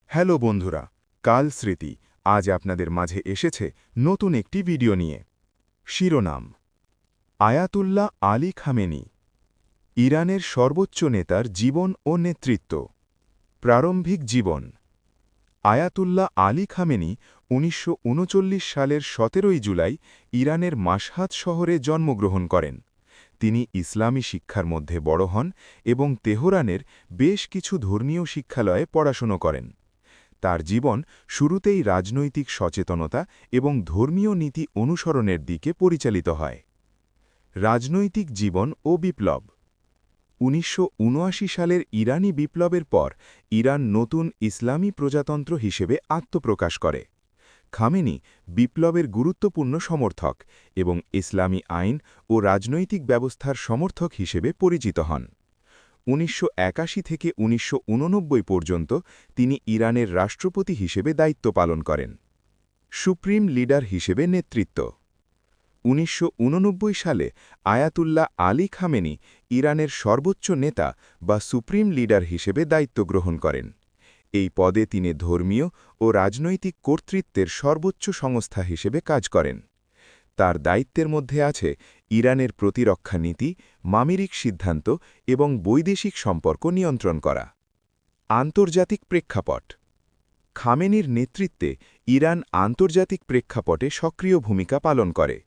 Hello বন্ধুরা, কাল স্মৃতি আজ আপনাদের মাঝে এসেছে নতুন একটি ভিডিও নিয়ে। শিরোনাম: আয়াতুল্লাহ আলী খামেনি, ইরানের সর্বোচ্চ নেতার জীবন ও নেতৃত্ব। প্রারম্ভিক জীবন। আয়াতুল্লাহ আলী খামেনি ১৯৩৯ সালের ১৭ জুলাই ইরানের মাশহাদ শহরে জন্মগ্রহণ করেন। তিনি ইসলামী শিক্ষার মধ্যে বড় হন এবং তেহরানের বেশ কিছু ধর্মীয় শিক্ষালয়ে পড়াশুনো করেন। তার জীবন শুরুতেই রাজনৈতিক সচেতনতা এবং ধর্মীয় নীতি অনুসরণের দিকে পরিচালিত হয়। রাজনৈতিক জীবন ও বিপ্লব। ১৯৭৯ সালের ইরানি বিপ্লবের পর ইরান নতুন ইসলামী প্রজাতন্ত্র হিসেবে আত্মপ্রকাশ করে। খামেনি বিপ্লবের গুরুত্বপূর্ণ সমর্থক এবং ইসলামী আইন ও রাজনৈতিক ব্যবস্থার সমর্থক হিসেবে পরিচিত হন। ১৯৮১ থেকে ১৯৮৯ পর্যন্ত তিনি ইরানের রাষ্ট্রপতি হিসেবে দায়িত্ব পালন করেন। সুপ্রিম লিডার হিসেবে নেতৃত্ব। ১৯৮৯ সালে আয়াতুল্লাহ আলী খামেনি ইরানের সর্বোচ্চ নেতা বা সুপ্রিম লিডার হিসেবে দায়িত্ব গ্রহণ করেন। এই পদে তিনি ধর্মীয় ও রাজনৈতিক কর্তৃত্বের সর্বোচ্চ সংস্থা হিসেবে কাজ করেন। তার দায়িত্বের মধ্যে আছে ইরানের প্রতিরক্ষা নীতি, মামিরিক সিদ্ধান্ত এবং বৈদেশিক সম্পর্ক নিয়ন্ত্রণ করা। আন্তর্জাতিক প্রেক্ষাপট। খামেনির নেতৃত্বে ইরান আন্তর্জাতিক প্রেক্ষাপটে সক্রিয় ভূমিকা পালন করে।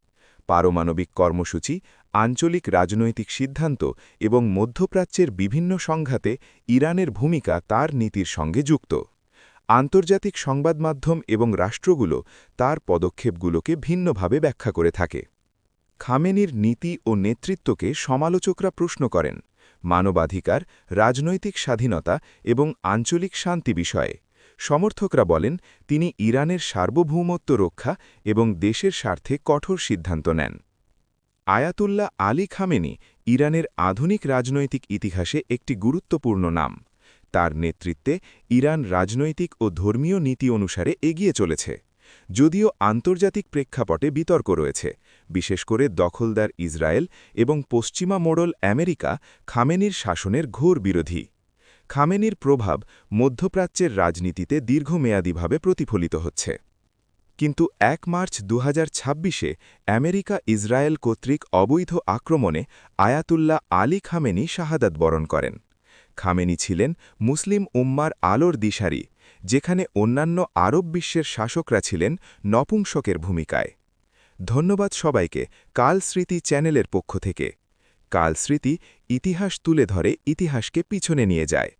পারমাণবিক কর্মসূচি, আঞ্চলিক রাজনৈতিক সিদ্ধান্ত এবং মধ্যপ্রাচ্যের বিভিন্ন সংঘাতে ইরানের ভূমিকা তার নীতির সঙ্গে যুক্ত। আন্তর্জাতিক সংবাদমাধ্যম এবং রাষ্ট্রগুলো তার পদক্ষেপগুলোকে ভিন্নভাবে ব্যাখ্যা করে থাকে। খামেনির নীতি ও নেতৃত্বকে সমালোচকরা প্রশ্ন করেন মানবাধিকার, রাজনৈতিক স্বাধীনতা এবং আঞ্চলিক শান্তি বিষয়ে। সমর্থকরা বলেন তিনি ইরানের সার্বভৌমত্ব রক্ষা এবং দেশের স্বার্থে কঠোর সিদ্ধান্ত নেন। আয়াতুল্লাহ আলী খামেনি ইরানের আধুনিক রাজনৈতিক ইতিহাসে একটি গুরুত্বপূর্ণ নাম। তার নেতৃত্বে ইরান রাজনৈতিক ও ধর্মীয় নীতি অনুসারে এগিয়ে চলেছে। যদিও আন্তর্জাতিক প্রেক্ষাপটে বিতর্ক রয়েছে, বিশেষ করে দখলদার ইসরায়েল এবং পশ্চিমা মোড়ল আমেরিকা খামেনির শাসনের ঘোর বিরোধী। খামেনির প্রভাব মধ্যপ্রাচ্যের রাজনীতিতে দীর্ঘমেয়াদীভাবে প্রতিফলিত হচ্ছে। কিন্তু ১ মার্চ ২০২৬-এ আমেরিকা ইসরায়েল কর্তৃক অবৈধ আক্রমণে আয়াতুল্লাহ আলী খামেনি শাহাদাত বরণ করেন। খামেনি ছিলেন মুসলিম উম্মার আলোর দিশারি, যেখানে অন্যান্য আরব বিশ্বের শাসকরা ছিলেন নপুংসকের ভূমিকায়। ধন্যবাদ সবাইকে কাল স্মৃতি চ্যানেলের পক্ষ থেকে। কাল স্মৃতি ইতিহাস তুলে ধরে, ইতিহাসকে পিছনে নিয়ে যায়।